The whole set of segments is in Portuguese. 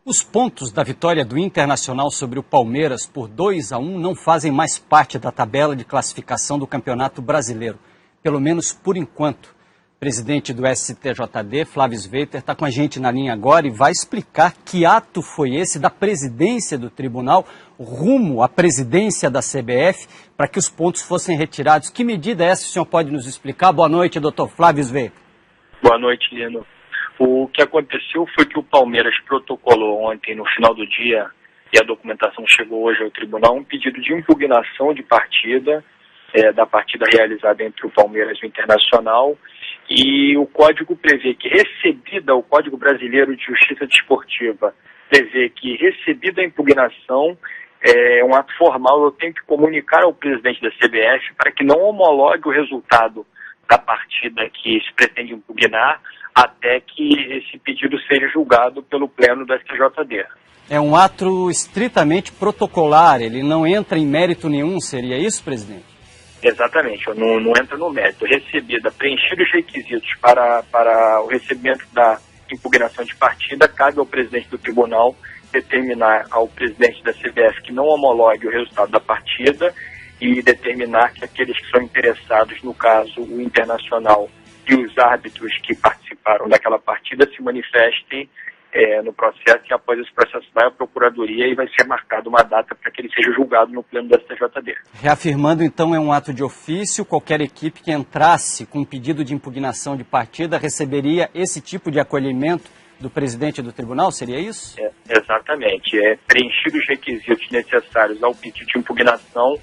Os pontos da vitória do Internacional sobre o Palmeiras por 2-1 não fazem mais parte da tabela de classificação do Campeonato Brasileiro, pelo menos por enquanto. O presidente do STJD, Flávio Sveiter, está com a gente na linha agora e vai explicar que ato foi esse da presidência do tribunal rumo à presidência da CBF para que os pontos fossem retirados. Que medida é essa, o senhor pode nos explicar? Boa noite, doutor Flávio Sveiter. Boa noite, Lino. O que aconteceu foi que o Palmeiras protocolou ontem, no final do dia, e a documentação chegou hoje ao tribunal, um pedido de impugnação de partida, da partida realizada entre o Palmeiras e o Internacional, e o Código prevê que o Código Brasileiro de Justiça Desportiva prevê que recebida a impugnação, um ato formal, eu tenho que comunicar ao presidente da CBF para que não homologue o resultado da partida que se pretende impugnar, até que esse pedido seja julgado pelo Pleno do STJD. É um ato estritamente protocolar, ele não entra em mérito nenhum, seria isso, presidente? Exatamente, não entra no mérito. Preenchidos os requisitos para o recebimento da impugnação de partida, cabe ao presidente do tribunal determinar ao presidente da CBF que não homologue o resultado da partida e determinar que aqueles que são interessados, no caso o Internacional e os árbitros que participaram daquela partida, se manifestem no processo, e após esse processo vai à Procuradoria e vai ser marcada uma data para que ele seja julgado no Pleno do STJD. Reafirmando, então, é um ato de ofício, qualquer equipe que entrasse com um pedido de impugnação de partida receberia esse tipo de acolhimento do presidente do tribunal, seria isso? Exatamente. Preenchidos os requisitos necessários ao pedido de impugnação,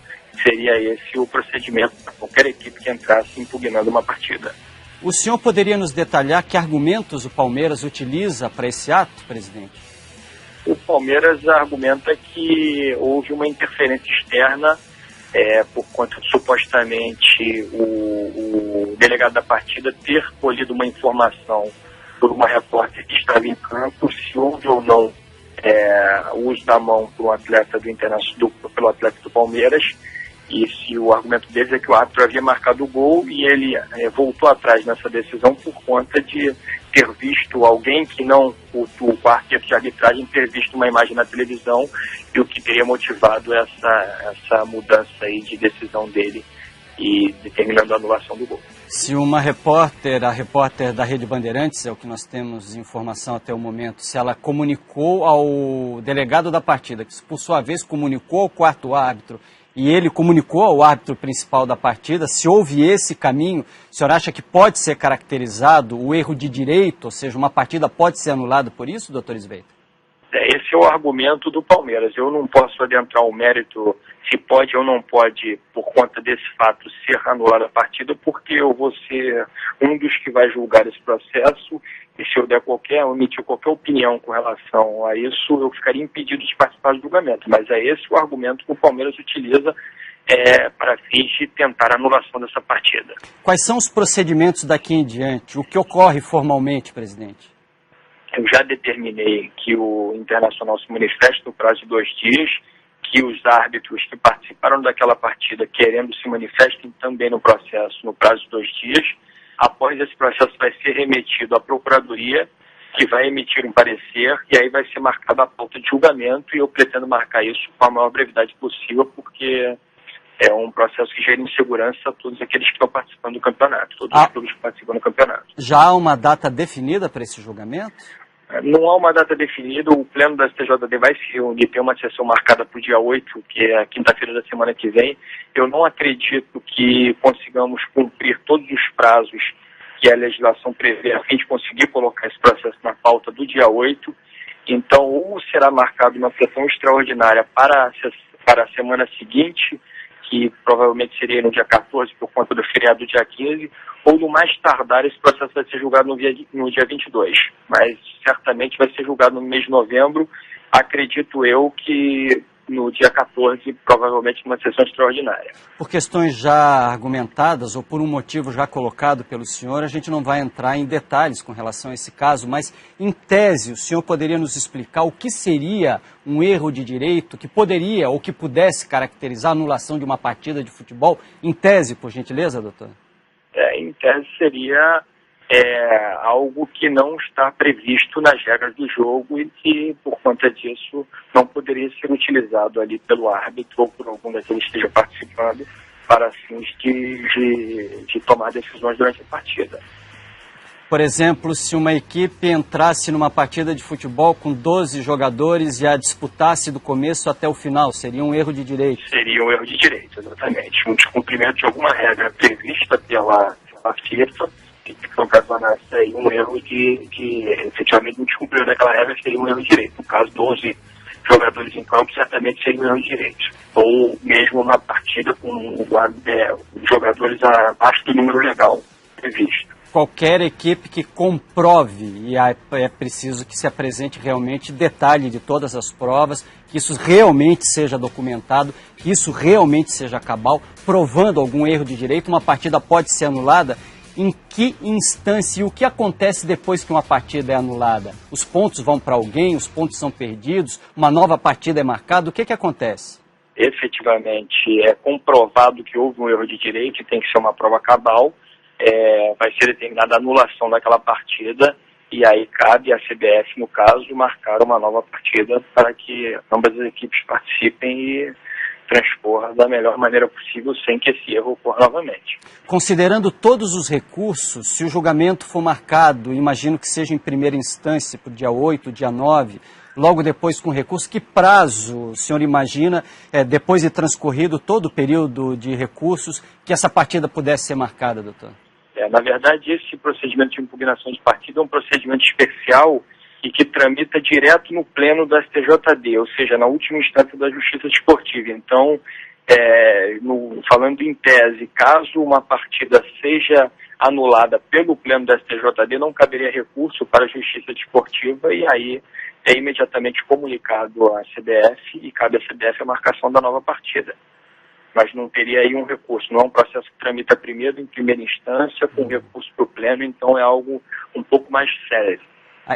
seria esse o procedimento para qualquer equipe que entrasse impugnando uma partida. O senhor poderia nos detalhar que argumentos o Palmeiras utiliza para esse ato, presidente? O Palmeiras argumenta que houve uma interferência externa por conta de, supostamente, o delegado da partida ter colhido uma informação por uma repórter que estava em campo, se houve ou não o uso da mão pelo atleta do Palmeiras. E se o argumento deles é que o árbitro havia marcado o gol e ele voltou atrás nessa decisão por conta de ter visto alguém que não o quarteto de arbitragem, ter visto uma imagem na televisão, e o que teria motivado essa mudança aí de decisão dele e determinando a anulação do gol. Se a repórter da Rede Bandeirantes, é o que nós temos informação até o momento, se ela comunicou ao delegado da partida, que por sua vez comunicou ao quarto árbitro, e ele comunicou ao árbitro principal da partida, se houve esse caminho, o senhor acha que pode ser caracterizado o erro de direito, ou seja, uma partida pode ser anulada por isso, doutor Sveiter? Esse é o argumento do Palmeiras. Eu não posso adentrar o mérito se pode ou não pode, por conta desse fato, ser anulada a partida, porque eu vou ser um dos que vai julgar esse processo, e se eu emitir qualquer opinião com relação a isso, eu ficaria impedido de participar do julgamento. Mas é esse o argumento que o Palmeiras utiliza para fins de tentar a anulação dessa partida. Quais são os procedimentos daqui em diante? O que ocorre formalmente, presidente? Eu já determinei que o Internacional se manifeste no prazo de 2 dias, que os árbitros que participaram daquela partida querendo se manifestem também no processo no prazo de 2 dias. Após esse processo vai ser remetido à Procuradoria, que vai emitir um parecer, e aí vai ser marcada a pauta de julgamento, e eu pretendo marcar isso com a maior brevidade possível, porque é um processo que gera insegurança a todos aqueles que estão participando do campeonato, todos os clubes que participam do campeonato. Já há uma data definida para esse julgamento? Não há uma data definida, o Pleno da STJD vai se reunir, tem uma sessão marcada para o dia 8, que é a quinta-feira da semana que vem. Eu não acredito que consigamos cumprir todos os prazos que a legislação prevê a fim de conseguir colocar esse processo na pauta do dia 8. Então, ou será marcada uma sessão extraordinária para a semana seguinte, que provavelmente seria no dia 14 por conta do feriado do dia 15, ou no mais tardar esse processo vai ser julgado no dia 22. Mas certamente vai ser julgado no mês de novembro, acredito eu que no dia 14, provavelmente numa sessão extraordinária. Por questões já argumentadas ou por um motivo já colocado pelo senhor, a gente não vai entrar em detalhes com relação a esse caso, mas em tese o senhor poderia nos explicar o que seria um erro de direito que poderia ou que pudesse caracterizar a anulação de uma partida de futebol? Em tese, por gentileza, doutor? Em tese seria algo que não está previsto nas regras do jogo e que, por conta disso, não poderia ser utilizado ali pelo árbitro ou por algum daqueles que esteja participando para fins de tomar decisões durante a partida. Por exemplo, se uma equipe entrasse numa partida de futebol com 12 jogadores e a disputasse do começo até o final, seria um erro de direito? Seria um erro de direito, exatamente. Um descumprimento de alguma regra prevista pela FIFA, que ocasionasse aí um erro efetivamente, um descumprimento daquela regra seria um erro de direito. No caso, 12 jogadores em campo, certamente seria um erro de direito. Ou mesmo uma partida com jogadores abaixo do número legal previsto. Qualquer equipe que comprove, e é preciso que se apresente realmente detalhe de todas as provas, que isso realmente seja documentado, que isso realmente seja cabal, provando algum erro de direito, uma partida pode ser anulada. Em que instância e o que acontece depois que uma partida é anulada? Os pontos vão para alguém, os pontos são perdidos, uma nova partida é marcada, o que acontece? Efetivamente, é comprovado que houve um erro de direito e tem que ser uma prova cabal. Vai ser determinada a anulação daquela partida e aí cabe à CBF, no caso, marcar uma nova partida para que ambas as equipes participem e transcorra da melhor maneira possível sem que esse erro ocorra novamente. Considerando todos os recursos, se o julgamento for marcado, imagino que seja em primeira instância, para o dia 8, dia 9, logo depois com recurso, que prazo o senhor imagina, depois de transcorrido todo o período de recursos, que essa partida pudesse ser marcada, doutor? Na verdade, esse procedimento de impugnação de partida é um procedimento especial e que tramita direto no pleno do STJD, ou seja, na última instância da Justiça Desportiva. Então, falando em tese, caso uma partida seja anulada pelo pleno do STJD, não caberia recurso para a Justiça Desportiva e aí é imediatamente comunicado à CBF e cabe à CBF a marcação da nova partida. Mas não teria aí um recurso, não é um processo que tramita primeiro em primeira instância, com recurso para o pleno, então é algo um pouco mais sério.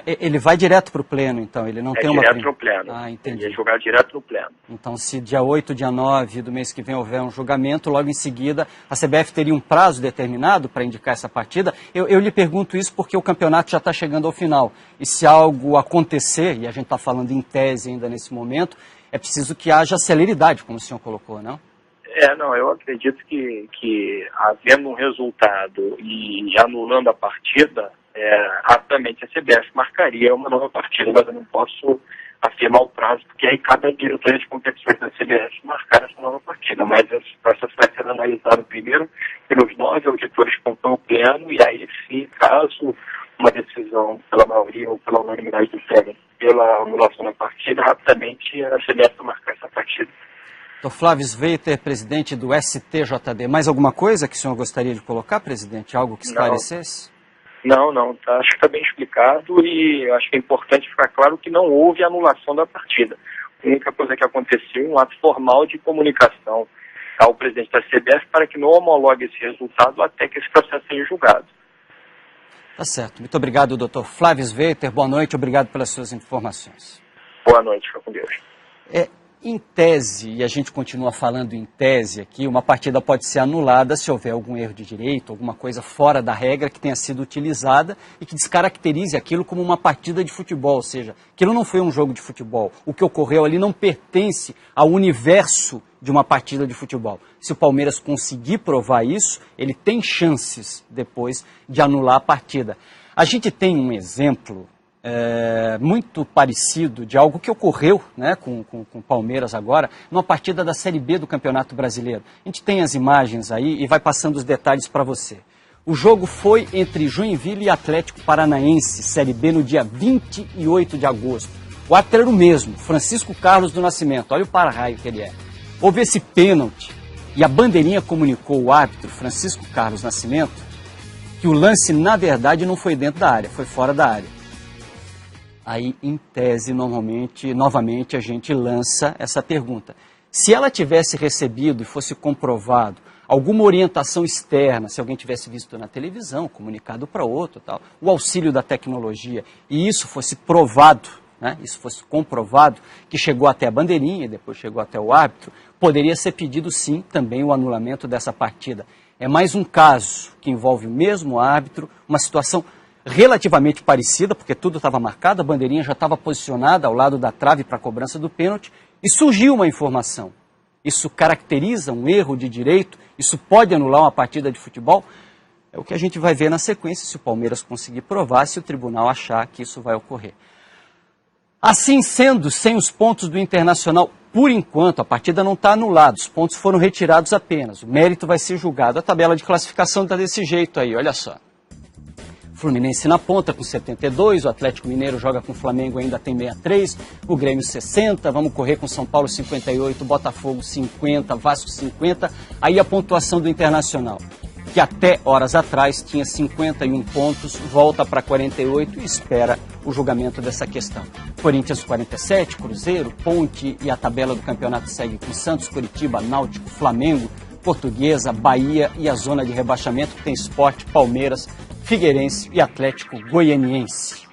Ele vai direto para o pleno, então? Ele não tem uma... direto no pleno. Entendi. Ele ia jogar direto no pleno. Então, se dia 8, dia 9 do mês que vem houver um julgamento, logo em seguida a CBF teria um prazo determinado para indicar essa partida? Eu lhe pergunto isso porque o campeonato já está chegando ao final. E se algo acontecer, e a gente está falando em tese ainda nesse momento, é preciso que haja celeridade, como o senhor colocou, não? Eu acredito que havendo um resultado e anulando a partida, rapidamente a CBF marcaria uma nova partida, mas eu não posso afirmar o prazo, porque aí cada diretoria de competições da CBF marcar essa nova partida, mas esse processo vai ser analisado primeiro pelos 9 auditores que compõem o pleno, e aí se caso uma decisão pela maioria ou pela unanimidade do pleno pela anulação da partida, rapidamente a CBF vai marcar essa partida. Dr. Flávio Sveiter, presidente do STJD. Mais alguma coisa que o senhor gostaria de colocar, presidente? Algo que esclarecesse? Não, acho que está bem explicado e acho que é importante ficar claro que não houve anulação da partida. A única coisa que aconteceu é um ato formal de comunicação ao presidente da CBF para que não homologue esse resultado até que esse processo seja julgado. Tá certo. Muito obrigado, Dr. Flávio Sveiter. Boa noite, obrigado pelas suas informações. Boa noite, fica com Deus. Em tese, e a gente continua falando em tese aqui, uma partida pode ser anulada se houver algum erro de direito, alguma coisa fora da regra que tenha sido utilizada e que descaracterize aquilo como uma partida de futebol, ou seja, aquilo não foi um jogo de futebol. O que ocorreu ali não pertence ao universo de uma partida de futebol. Se o Palmeiras conseguir provar isso, ele tem chances depois de anular a partida. A gente tem um exemplo muito parecido de algo que ocorreu, né, com o Palmeiras agora, numa partida da Série B do Campeonato Brasileiro. A gente tem as imagens aí e vai passando os detalhes para você. O jogo foi entre Joinville e Atlético Paranaense, Série B, no dia 28 de agosto. O árbitro era o mesmo, Francisco Carlos do Nascimento. Olha o para-raio que ele é. Houve esse pênalti e a bandeirinha comunicou ao árbitro, Francisco Carlos Nascimento, que o lance, na verdade, não foi dentro da área, foi fora da área. Aí, em tese, novamente, a gente lança essa pergunta. Se ela tivesse recebido e fosse comprovado alguma orientação externa, se alguém tivesse visto na televisão, comunicado para outro, tal, o auxílio da tecnologia, e isso fosse provado, né, isso fosse comprovado, que chegou até a bandeirinha e depois chegou até o árbitro, poderia ser pedido, sim, também o anulamento dessa partida. É mais um caso que envolve o mesmo árbitro, uma situação relativamente parecida, porque tudo estava marcado, a bandeirinha já estava posicionada ao lado da trave para a cobrança do pênalti, e surgiu uma informação. Isso caracteriza um erro de direito? Isso pode anular uma partida de futebol? É o que a gente vai ver na sequência, se o Palmeiras conseguir provar, se o tribunal achar que isso vai ocorrer. Assim sendo, sem os pontos do Internacional, por enquanto, a partida não está anulada, os pontos foram retirados apenas. O mérito vai ser julgado. A tabela de classificação está desse jeito aí, olha só. Fluminense na ponta com 72, o Atlético Mineiro joga com o Flamengo, ainda tem 63, o Grêmio 60, vamos correr com São Paulo 58, Botafogo 50, Vasco 50, aí a pontuação do Internacional, que até horas atrás tinha 51 pontos, volta para 48 e espera o julgamento dessa questão. Corinthians 47, Cruzeiro, Ponte e a tabela do campeonato segue com Santos, Curitiba, Náutico, Flamengo, Portuguesa, Bahia e a zona de rebaixamento que tem Sport, Palmeiras, Figueirense e Atlético Goianiense.